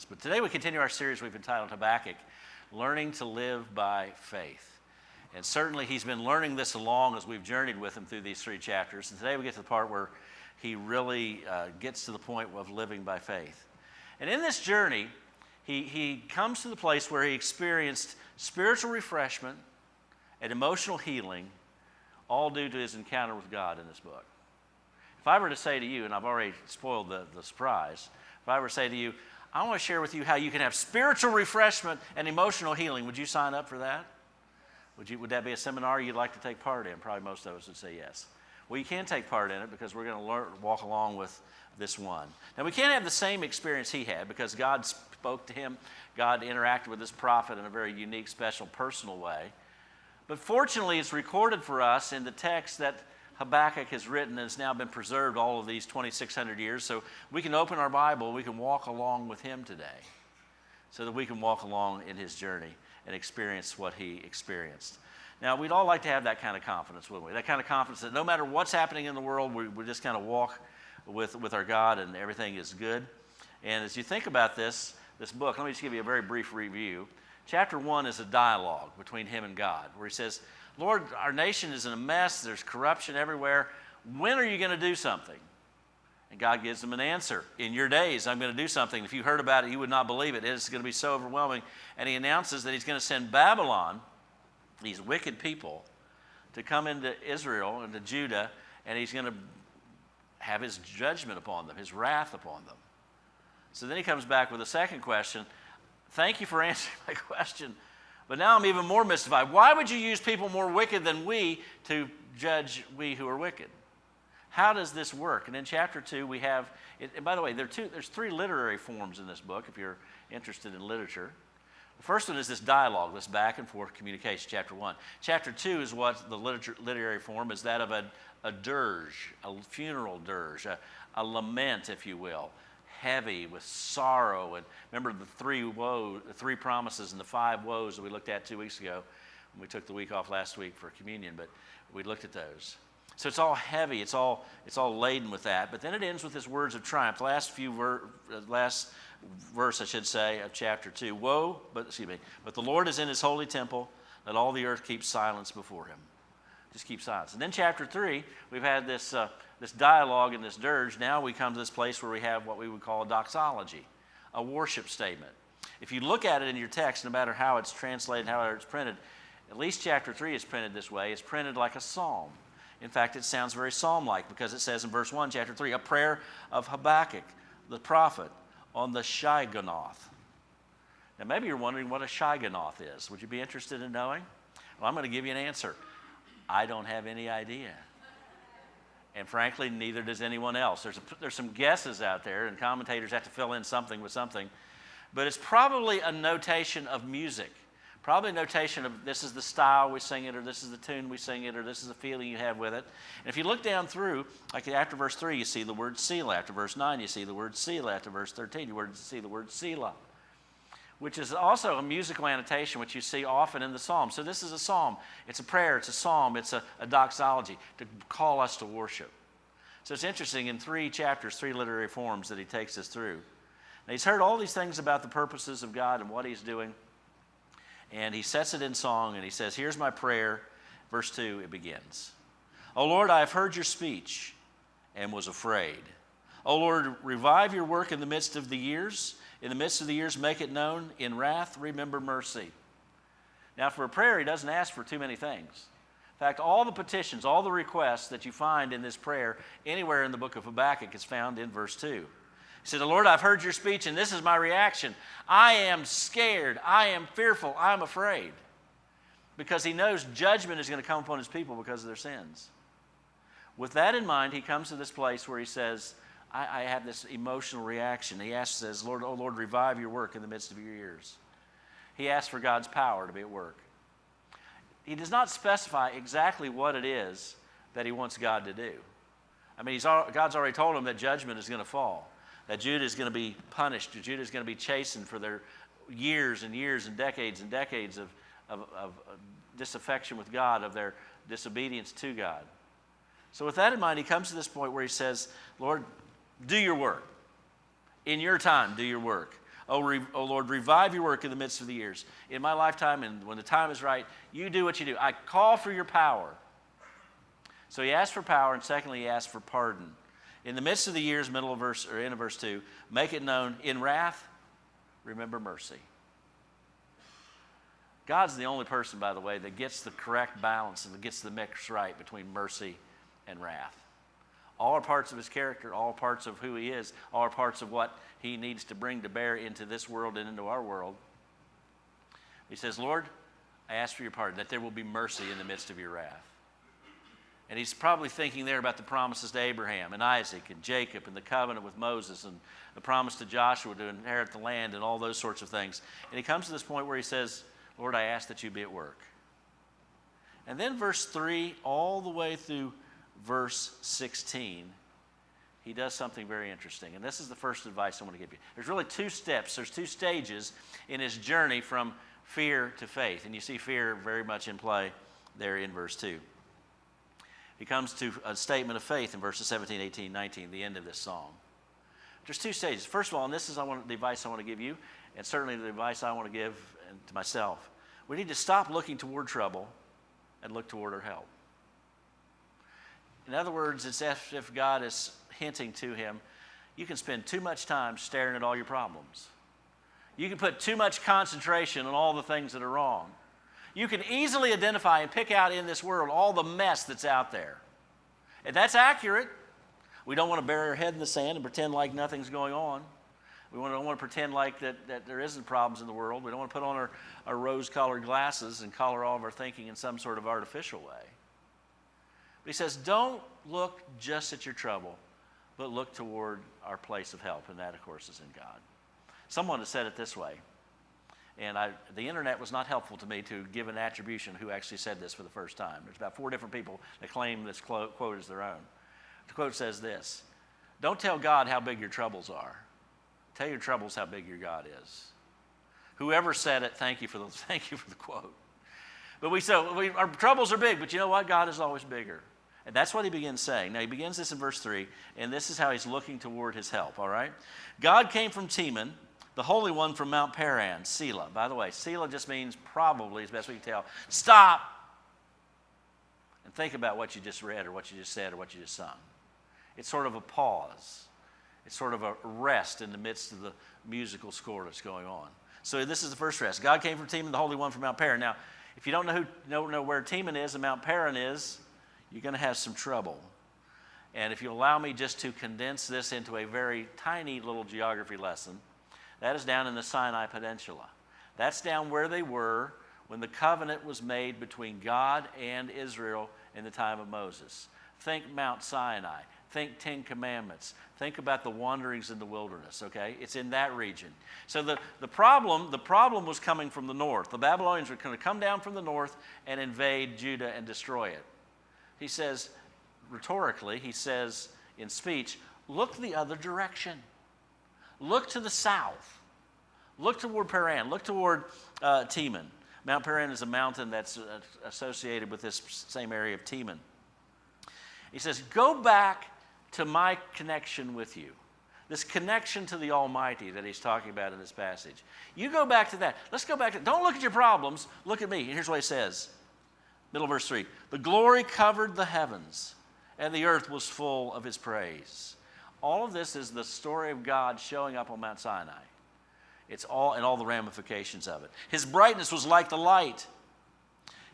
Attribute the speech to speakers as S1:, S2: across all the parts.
S1: business. But today we continue our series we've entitled Habakkuk, Learning to Live by Faith. And certainly he's been learning this along as we've journeyed with him through these 3 chapters. And today we get to the part where he really gets to the point of living by faith. And in this journey, he comes to the place where he experienced spiritual refreshment and emotional healing, all due to his encounter with God in this book. If I were to say to you, and I've already spoiled the surprise, if I were to say to you, I want to share with you how you can have spiritual refreshment and emotional healing, would you sign up for that? Would that be a seminar you'd like to take part in? Probably most of us would say yes. Well, you can take part in it because we're going to walk along with this one. Now, we can't have the same experience he had because God spoke to him. God interacted with this prophet in a very unique, special, personal way. But fortunately, it's recorded for us in the text that Habakkuk has written and has now been preserved all of these 2,600 years. So we can open our Bible, we can walk along with him today so that we can walk along in his journey and experience what he experienced. Now, we'd all like to have that kind of confidence, wouldn't we? That kind of confidence that no matter what's happening in the world, we just kind of walk with our God and everything is good. And as you think about this book, let me just give you a very brief review. Chapter 1 is a dialogue between him and God where he says, Lord, our nation is in a mess. There's corruption everywhere. When are you going to do something? And God gives him an answer. In your days, I'm going to do something. If you heard about it, you would not believe it. It's going to be so overwhelming. And he announces that he's going to send Babylon, these wicked people, to come into Israel and to Judah, and he's going to have his judgment upon them, his wrath upon them. So then he comes back with a second question. Thank you for answering my question. But now I'm even more mystified. Why would you use people more wicked than we to judge we who are wicked? How does this work? And in chapter 2 we have, and by the way, there's 3 literary forms in this book if you're interested in literature. The first one is this dialogue, this back and forth communication, chapter 1. Chapter 2 is what the literary form is, that of a dirge, a funeral dirge, a lament, if you will. Heavy with sorrow, and remember the 3 promises and the 5 woes that we looked at 2 weeks ago. We took the week off last week for communion, but we looked at those. So it's all heavy, it's all laden with that. But then it ends with his words of triumph. The last verse, I should say, of chapter 2. But the Lord is in his holy temple. Let all the earth keep silence before him. Just keep silence. And then chapter 3, we've had this dialogue and this dirge. Now we come to this place where we have what we would call a doxology, a worship statement. If you look at it in your text, no matter how it's translated, how it's printed, at least chapter 3 is printed this way. It's printed like a psalm. In fact, it sounds very psalm-like because it says in verse 1, chapter 3, a prayer of Habakkuk, the prophet, on the Shigionoth. Now maybe you're wondering what a Shigionoth is. Would you be interested in knowing? Well, I'm going to give you an answer. I don't have any idea. And frankly, neither does anyone else. There's some guesses out there, and commentators have to fill in something with something. But it's probably a notation of music. Probably a notation of this is the style we sing it, or this is the tune we sing it, or this is the feeling you have with it. And if you look down through, like after verse 3, you see the word Selah. After verse 9, you see the word Selah. After verse 13, you see the word Selah, which is also a musical annotation which you see often in the Psalms. So this is a psalm. It's a prayer. It's a psalm. It's a doxology to call us to worship. So it's interesting in 3 chapters, 3 literary forms that he takes us through. Now he's heard all these things about the purposes of God and what he's doing, and he sets it in song, and he says, here's my prayer. Verse 2, it begins. O Lord, I have heard your speech and was afraid. O Lord, revive your work in the midst of the years. In the midst of the years, make it known. In wrath, remember mercy. Now, for a prayer, he doesn't ask for too many things. In fact, all the petitions, all the requests that you find in this prayer, anywhere in the book of Habakkuk, is found in verse 2. He said, Lord, I've heard your speech, and this is my reaction. I am scared. I am fearful. I'm afraid. Because he knows judgment is going to come upon his people because of their sins. With that in mind, he comes to this place where he says, I have this emotional reaction. He says, Lord, oh Lord, revive your work in the midst of your years. He asks for God's power to be at work. He does not specify exactly what it is that he wants God to do. I mean, God's already told him that judgment is going to fall, that Judah is going to be punished, that Judah is going to be chastened for their years and years and decades of disaffection with God, of their disobedience to God. So with that in mind, he comes to this point where he says, Lord, do your work. In your time, do your work. O Lord, revive your work in the midst of the years. In my lifetime, and when the time is right, you do what you do. I call for your power. So he asked for power, and secondly, he asked for pardon. In the midst of the years, middle of verse, or end of verse 2, make it known, in wrath, remember mercy. God's the only person, by the way, that gets the correct balance and that gets the mix right between mercy and wrath. All are parts of his character, all parts of who he is, all are parts of what he needs to bring to bear into this world and into our world. He says, Lord, I ask for your pardon, that there will be mercy in the midst of your wrath. And he's probably thinking there about the promises to Abraham and Isaac and Jacob and the covenant with Moses and the promise to Joshua to inherit the land and all those sorts of things. And he comes to this point where he says, Lord, I ask that you be at work. And then verse 3 all the way through verse 16, he does something very interesting. And this is the first advice I want to give you. There's really two steps. There's two stages in his journey from fear to faith. And you see fear very much in play there in verse 2. He comes to a statement of faith in verses 17, 18, 19, the end of this psalm. There's two stages. First of all, and this is the advice I want to give you, and certainly the advice I want to give to myself. We need to stop looking toward trouble and look toward our help. In other words, it's as if God is hinting to him, you can spend too much time staring at all your problems. You can put too much concentration on all the things that are wrong. You can easily identify and pick out in this world all the mess that's out there. And that's accurate. We don't want to bury our head in the sand and pretend like nothing's going on. We don't want to pretend like that there isn't problems in the world. We don't want to put on our rose-colored glasses and color all of our thinking in some sort of artificial way. But he says, don't look just at your trouble, but look toward our place of help, and that, of course, is in God. Someone has said it this way, and the internet was not helpful to me to give an attribution who actually said this for the first time. There's about 4 different people that claim this quote as their own. The quote says this, don't tell God how big your troubles are. Tell your troubles how big your God is. Whoever said it, thank you for the quote. But our troubles are big, but you know what? God is always bigger. And that's what he begins saying. Now, he begins this in verse 3, and this is how he's looking toward his help, all right? God came from Teman, the Holy One from Mount Paran, Selah. By the way, Selah just means probably, as best we can tell, stop and think about what you just read or what you just said or what you just sung. It's sort of a pause. It's sort of a rest in the midst of the musical score that's going on. So this is the first rest. God came from Teman, the Holy One from Mount Paran. Now, if you don't know where Teman is and Mount Paran is, you're going to have some trouble. And if you allow me just to condense this into a very tiny little geography lesson, that is down in the Sinai Peninsula. That's down where they were when the covenant was made between God and Israel in the time of Moses. Think Mount Sinai. Think 10 Commandments. Think about the wanderings in the wilderness, okay? It's in that region. So the problem was coming from the north. The Babylonians were going to come down from the north and invade Judah and destroy it. He says, rhetorically, he says in speech, look the other direction. Look to the south. Look toward Paran. Look toward Teman. Mount Paran is a mountain that's associated with this same area of Teman. He says, go back to my connection with you. This connection to the Almighty that he's talking about in this passage. You go back to that. Let's go back to, don't look at your problems. Look at me. Here's what he says. Middle of verse 3. The glory covered the heavens, and the earth was full of his praise. All of this is the story of God showing up on Mount Sinai. It's all and all the ramifications of it. His brightness was like the light.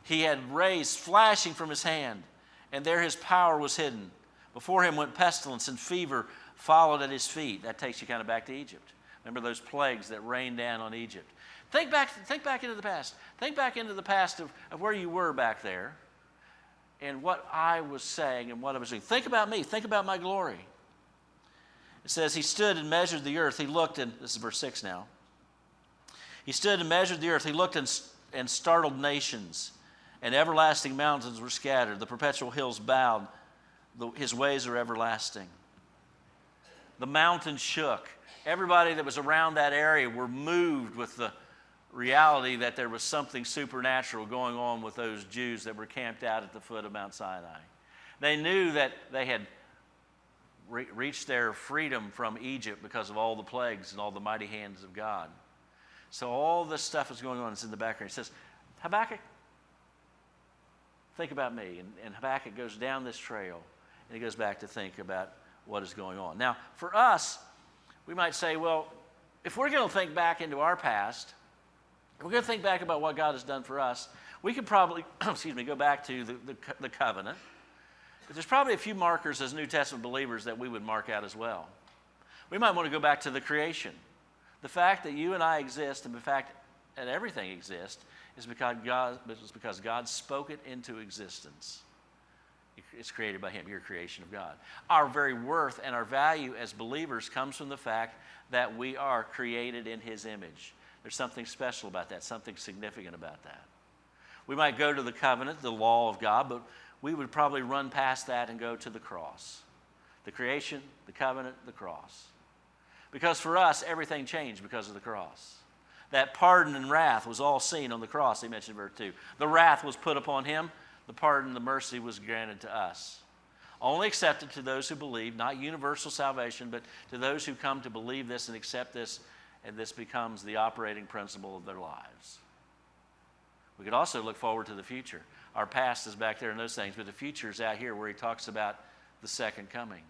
S1: He had rays flashing from his hand, and there his power was hidden. Before him went pestilence, and fever followed at his feet. That takes you kind of back to Egypt. Remember those plagues that rained down on Egypt. Think back into the past. Think back into the past of where you were back there and what I was saying and what I was doing. Think about me. Think about my glory. It says he stood and measured the earth. He looked, and this is verse 6 now. He stood and measured the earth. He looked and startled nations, and everlasting mountains were scattered. The perpetual hills bowed. His ways are everlasting. The mountains shook. Everybody that was around that area were moved with the reality that there was something supernatural going on with those Jews that were camped out at the foot of Mount Sinai. They knew that they had reached their freedom from Egypt because of all the plagues and all the mighty hands of God. So all this stuff is going on. It's in the background. He says, Habakkuk, think about me. And Habakkuk goes down this trail, and he goes back to think about what is going on. Now, for us, we might say, well, if we're going to think back into our past, we're going to think back about what God has done for us, we could probably, go back to the covenant. But there's probably a few markers as New Testament believers that we would mark out as well. We might want to go back to the creation. The fact that you and I exist, and the fact that everything exists, is because God spoke it into existence. It's created by Him. You're a creation of God. Our very worth and our value as believers comes from the fact that we are created in His image. There's something special about that, something significant about that. We might go to the covenant, the law of God, but we would probably run past that and go to the cross. The creation, the covenant, the cross. Because for us, everything changed because of the cross. That pardon and wrath was all seen on the cross, he mentioned in verse 2. The wrath was put upon Him. The pardon, the mercy was granted to us. Only accepted to those who believe, not universal salvation, but to those who come to believe this and accept this, and this becomes the operating principle of their lives. We could also look forward to the future. Our past is back there in those things, but the future is out here where he talks about the second coming.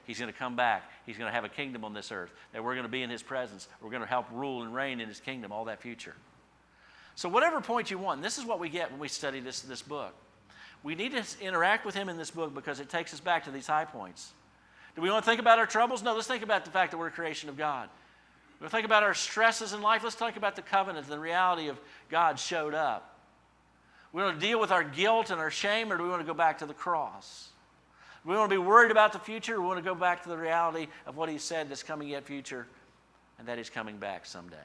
S1: He's going to come back. He's going to have a kingdom on this earth, that we're going to be in His presence. We're going to help rule and reign in His kingdom, all that future. So whatever point you want, this is what we get when we study this book. We need to interact with Him in this book because it takes us back to these high points. Do we want to think about our troubles? No, let's think about the fact that we're a creation of God. We want to think about our stresses in life? Let's think about the covenant, the reality of God showed up. We want to deal with our guilt and our shame, or do we want to go back to the cross? Do we want to be worried about the future, or we want to go back to the reality of what He said that's coming yet future, and that He's coming back someday?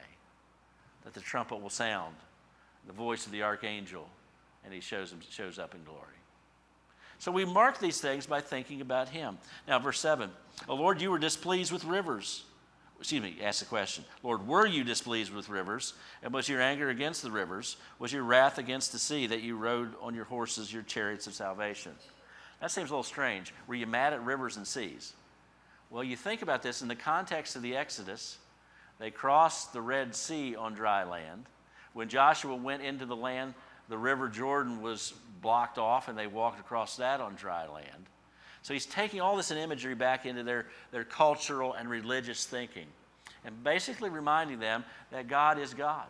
S1: That the trumpet will sound, the voice of the archangel, and He shows up in glory. So we mark these things by thinking about Him. Now, verse 7, "O Lord, you were displeased with rivers." Ask the question. Lord, were you displeased with rivers? And was your anger against the rivers? Was your wrath against the sea that you rode on your horses, your chariots of salvation? That seems a little strange. Were you mad at rivers and seas? Well, you think about this in the context of the Exodus. They crossed the Red Sea on dry land. When Joshua went into the land, the river Jordan was blocked off, and they walked across that on dry land. So he's taking all this in imagery back into their cultural and religious thinking, and basically reminding them that God is God.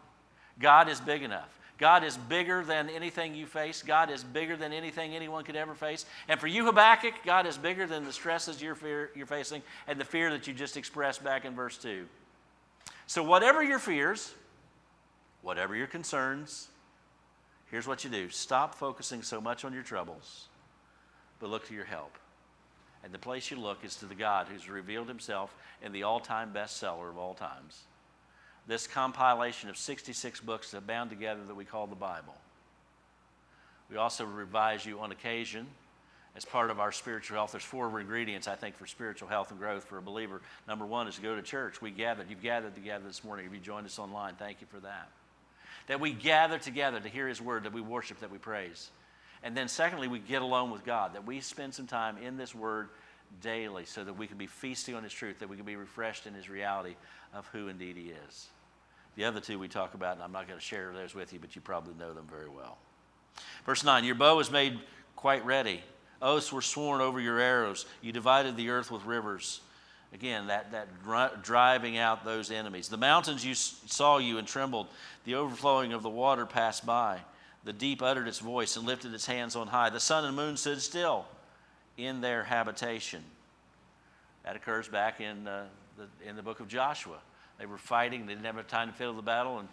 S1: God is big enough. God is bigger than anything you face. God is bigger than anything anyone could ever face. And for you, Habakkuk, God is bigger than the stresses you're facing and the fear that you just expressed back in verse 2. So whatever your fears, whatever your concerns, here's what you do. Stop focusing so much on your troubles, but look to your help. And the place you look is to the God who's revealed Himself in the all-time bestseller of all times. This compilation of 66 books that bound together that we call the Bible. We also revise you on occasion as part of our spiritual health. There's 4 ingredients, I think, for spiritual health and growth for a believer. Number 1 is to go to church. You've gathered together this morning. If you joined us online, thank you for that. That we gather together to hear His word, that we worship, that we praise. And then secondly, we get alone with God, that we spend some time in this word daily so that we can be feasting on His truth, that we can be refreshed in His reality of who indeed He is. The other 2 we talk about, and I'm not going to share those with you, but you probably know them very well. Verse 9, "Your bow is made quite ready. Oaths were sworn over your arrows. You divided the earth with rivers." Again, that driving out those enemies. "The mountains saw you and trembled. The overflowing of the water passed by. The deep uttered its voice and lifted its hands on high. The sun and moon stood still in their habitation." That occurs back in the book of Joshua. They were fighting. They didn't have enough time to fill the battle, and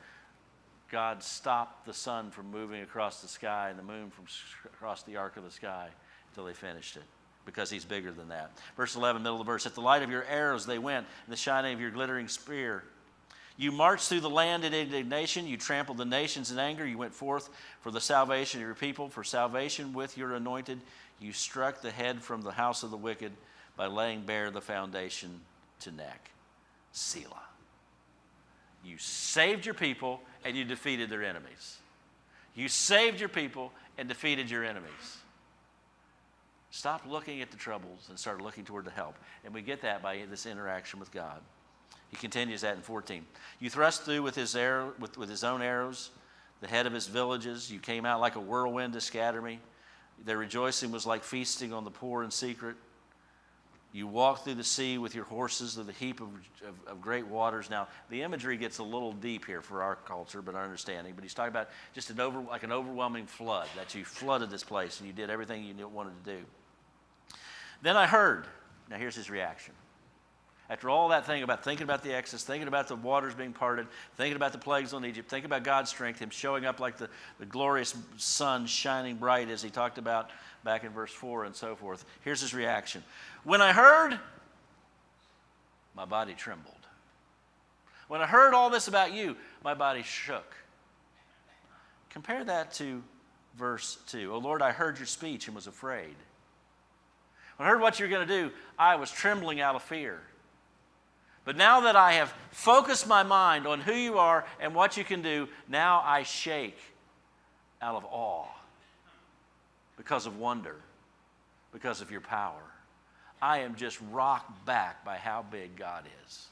S1: God stopped the sun from moving across the sky and the moon from across the arc of the sky until they finished it, because He's bigger than that. Verse 11, middle of the verse, "At the light of your arrows they went, and the shining of your glittering spear. You marched through the land in indignation. You trampled the nations in anger. You went forth for the salvation of your people, for salvation with your anointed. You struck the head from the house of the wicked by laying bare the foundation to neck." Selah. You saved your people, and you defeated their enemies. You saved your people and defeated your enemies. Stop looking at the troubles and start looking toward the help. And we get that by this interaction with God. He continues that in 14. You thrust through with his own arrows, the head of his villages. You came out like a whirlwind to scatter me. Their rejoicing was like feasting on the poor in secret. You walked through the sea with your horses through the heap of great waters. Now, the imagery gets a little deep here for our culture, but our understanding. But he's talking about just an overwhelming flood, that you flooded this place and you did everything you wanted to do. Then I heard. Now, here's his reaction. After all that thing about thinking about the Exodus, thinking about the waters being parted, thinking about the plagues on Egypt, thinking about God's strength, him showing up like the glorious sun shining bright as he talked about back in verse 4 and so forth. Here's his reaction. When I heard, my body trembled. When I heard all this about you, my body shook. Compare that to verse 2. O Lord, I heard your speech and was afraid. When I heard what you were going to do, I was trembling out of fear. But now that I have focused my mind on who you are and what you can do, now I shake out of awe because of wonder, because of your power. I am just rocked back by how big God is.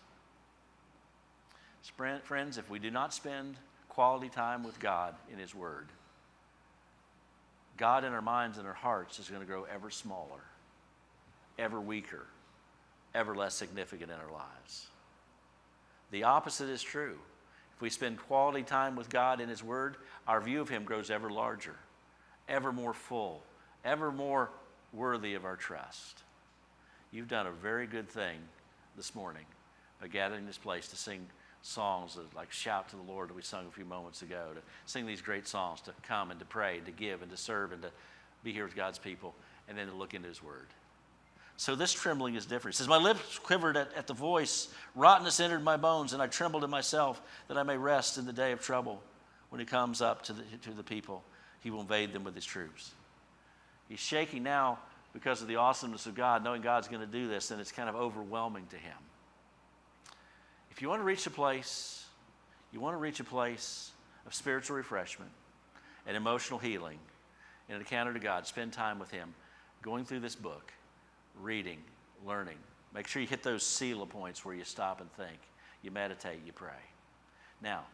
S1: Friends, if we do not spend quality time with God in his word, God in our minds and our hearts is going to grow ever smaller, ever weaker, ever less significant in our lives. The opposite is true. If we spend quality time with God in his word, our view of him grows ever larger, ever more full, ever more worthy of our trust. You've done a very good thing this morning by gathering this place to sing songs that like Shout to the Lord that we sung a few moments ago, to sing these great songs, to come and to pray and to give and to serve and to be here with God's people, and then to look into his word. So this trembling is different. It says, my lips quivered at the voice. Rottenness entered my bones, and I trembled in myself that I may rest in the day of trouble. When he comes up to the people, he will invade them with his troops. He's shaking now because of the awesomeness of God, knowing God's going to do this, and it's kind of overwhelming to him. If you want to reach a place of spiritual refreshment and emotional healing and an encounter to God, spend time with him, going through this book, reading, learning. Make sure you hit those Selah points where you stop and think. You meditate, you pray. Now,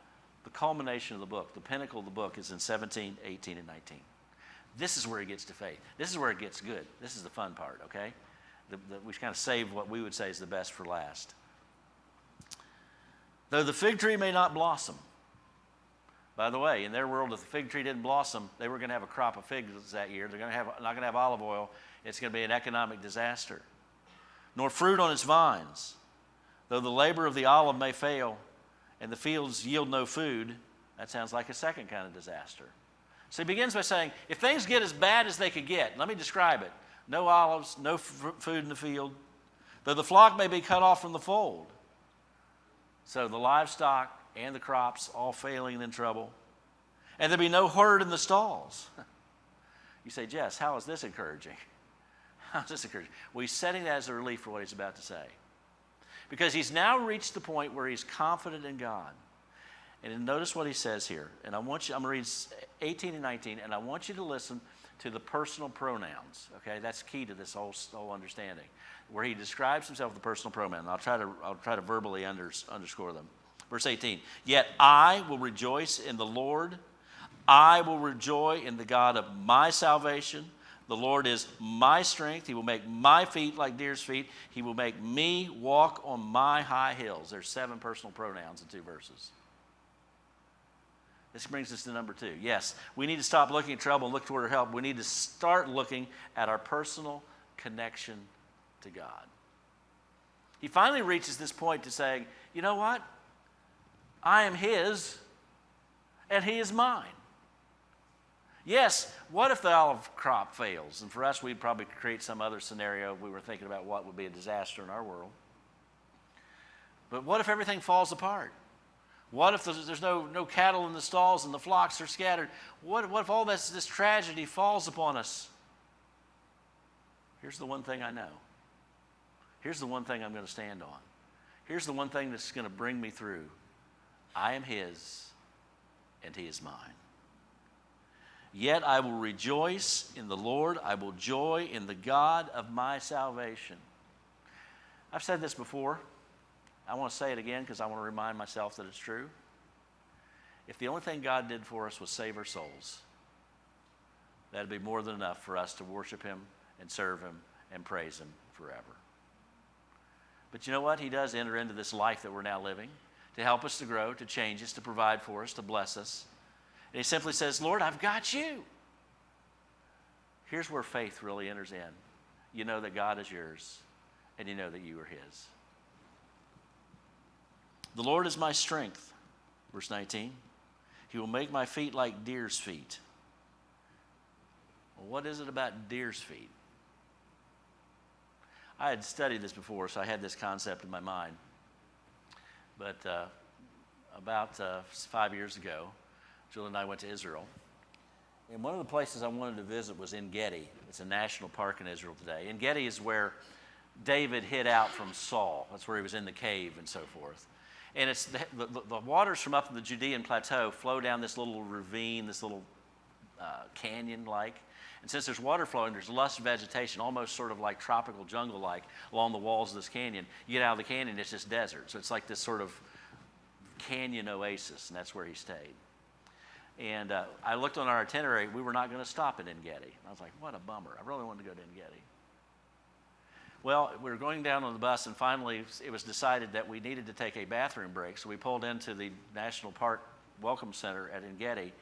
S1: the culmination of the book, the pinnacle of the book is in 17, 18, and 19. This is where it gets to faith. This is where it gets good. This is the fun part, okay? We kind of save what we would say is the best for last. Though the fig tree may not blossom. By the way, in their world, if the fig tree didn't blossom, they were going to have a crop of figs that year. They're not going to have olive oil. It's going to be an economic disaster. Nor fruit on its vines. Though the labor of the olive may fail and the fields yield no food, that sounds like a second kind of disaster. So he begins by saying, if things get as bad as they could get, let me describe it. No olives, no food in the field. Though the flock may be cut off from the fold. So the livestock and the crops all failing and in trouble. And there be no herd in the stalls. You say, Jess, how is this encouraging? How is this encouraging? Well, he's setting that as a relief for what he's about to say. Because he's now reached the point where he's confident in God. And notice what he says here. And I'm going to read 18 and 19, and I want you to listen to the personal pronouns. Okay, that's key to this whole understanding. Where he describes himself with the personal pronoun. I'll try to verbally underscore them. Verse 18, yet I will rejoice in the Lord. I will rejoice in the God of my salvation. The Lord is my strength. He will make my feet like deer's feet. He will make me walk on my high hills. There's 7 personal pronouns in 2 verses. This brings us to number 2. Yes, we need to stop looking at trouble and look toward our help. We need to start looking at our personal connection to God. He finally reaches this point to saying, you know what? I am his, and he is mine. Yes, what if the olive crop fails? And for us, we'd probably create some other scenario if we were thinking about what would be a disaster in our world. But what if everything falls apart? What if there's no cattle in the stalls and the flocks are scattered? What if all this tragedy falls upon us? Here's the one thing I know. Here's the one thing I'm going to stand on. Here's the one thing that's going to bring me through. I am his, and he is mine. Yet I will rejoice in the Lord. I will joy in the God of my salvation. I've said this before. I want to say it again because I want to remind myself that it's true. If the only thing God did for us was save our souls, that'd be more than enough for us to worship him and serve him and praise him forever. But you know what? He does enter into this life that we're now living to help us to grow, to change us, to provide for us, to bless us. And he simply says, Lord, I've got you. Here's where faith really enters in. You know that God is yours, and you know that you are his. The Lord is my strength. Verse 19. He will make my feet like deer's feet. Well, what is it about deer's feet? I had studied this before, so I had this concept in my mind. But about 5 years ago, Julie and I went to Israel. And one of the places I wanted to visit was En Gedi. It's a national park in Israel today. En Gedi is where David hid out from Saul. That's where he was in the cave and so forth. And it's the waters from up in the Judean plateau flow down this little ravine, this little canyon-like. And since there's water flowing, there's lush vegetation, almost sort of like tropical jungle-like along the walls of this canyon. You get out of the canyon, it's just desert. So it's like this sort of canyon oasis, and that's where he stayed. And I looked on our itinerary. We were not going to stop at En Gedi. I was like, what a bummer. I really wanted to go to En Gedi. Well, we were going down on the bus, and finally it was decided that we needed to take a bathroom break. So we pulled into the National Park Welcome Center at En Gedi,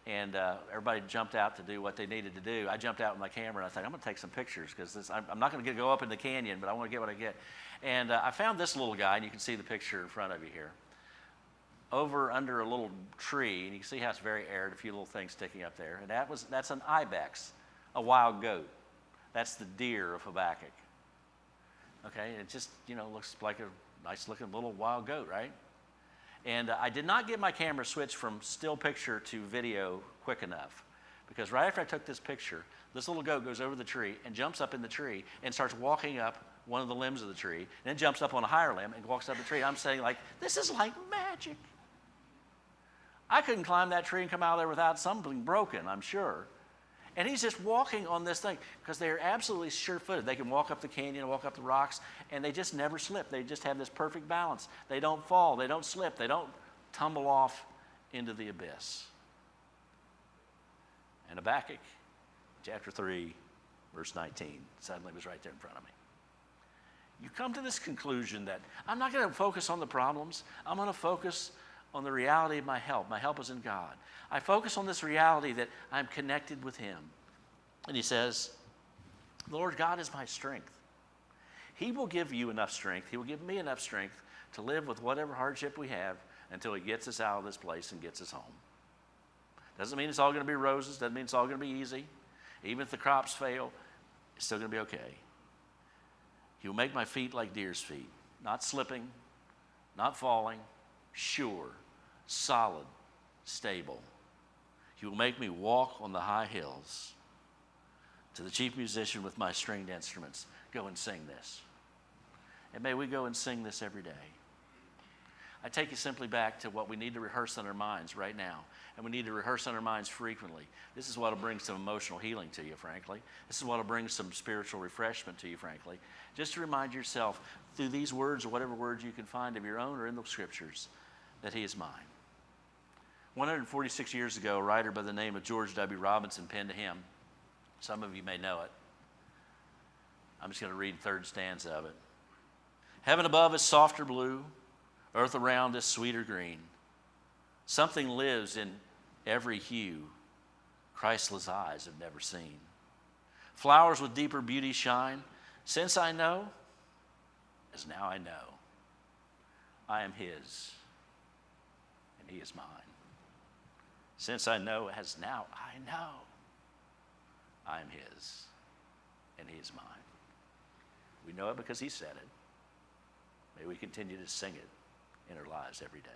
S1: and everybody jumped out to do what they needed to do. I jumped out with my camera, and I thought, I'm going to take some pictures because I'm not going to go up in the canyon, but I want to get what I get. And I found this little guy, and you can see the picture in front of you here, over under a little tree, and you can see how it's very arid, a few little things sticking up there. And that's an ibex, a wild goat. That's the deer of Habakkuk. Okay, it just, looks like a nice-looking little wild goat, right? And I did not get my camera switched from still picture to video quick enough, because right after I took this picture, this little goat goes over the tree and jumps up in the tree and starts walking up one of the limbs of the tree, and then jumps up on a higher limb and walks up the tree. I'm saying, this is like magic. I couldn't climb that tree and come out of there without something broken, I'm sure. And he's just walking on this thing because they are absolutely sure-footed. They can walk up the canyon, walk up the rocks, and they just never slip. They just have this perfect balance. They don't fall. They don't slip. They don't tumble off into the abyss. And Habakkuk, chapter 3, verse 19, suddenly was right there in front of me. You come to this conclusion that I'm not going to focus on the problems. I'm going to focus on the reality of my help. My help is in God. I focus on this reality that I'm connected with him. And he says, the Lord God is my strength. He will give you enough strength. He will give me enough strength to live with whatever hardship we have until he gets us out of this place and gets us home. Doesn't mean it's all going to be roses. Doesn't mean it's all going to be easy. Even if the crops fail, it's still going to be okay. He will make my feet like deer's feet, not slipping, not falling, sure, solid, stable. He will make me walk on the high hills. To the chief musician with my stringed instruments, go and sing this. And may we go and sing this every day. I take you simply back to what we need to rehearse in our minds right now. And we need to rehearse in our minds frequently. This is what will bring some emotional healing to you, frankly. This is what will bring some spiritual refreshment to you, frankly. Just to remind yourself through these words or whatever words you can find of your own or in the scriptures that he is mine. 146 years ago, a writer by the name of George W. Robinson penned a hymn. Some of you may know it. I'm just going to read the third stanza of it. Heaven above is softer blue, earth around is sweeter green. Something lives in every hue Christless eyes have never seen. Flowers with deeper beauty shine. Since I know, as now I know, I am his, and he is mine. Since I know, as now I know, I am his, and he is mine. We know it because he said it. May we continue to sing it in our lives every day.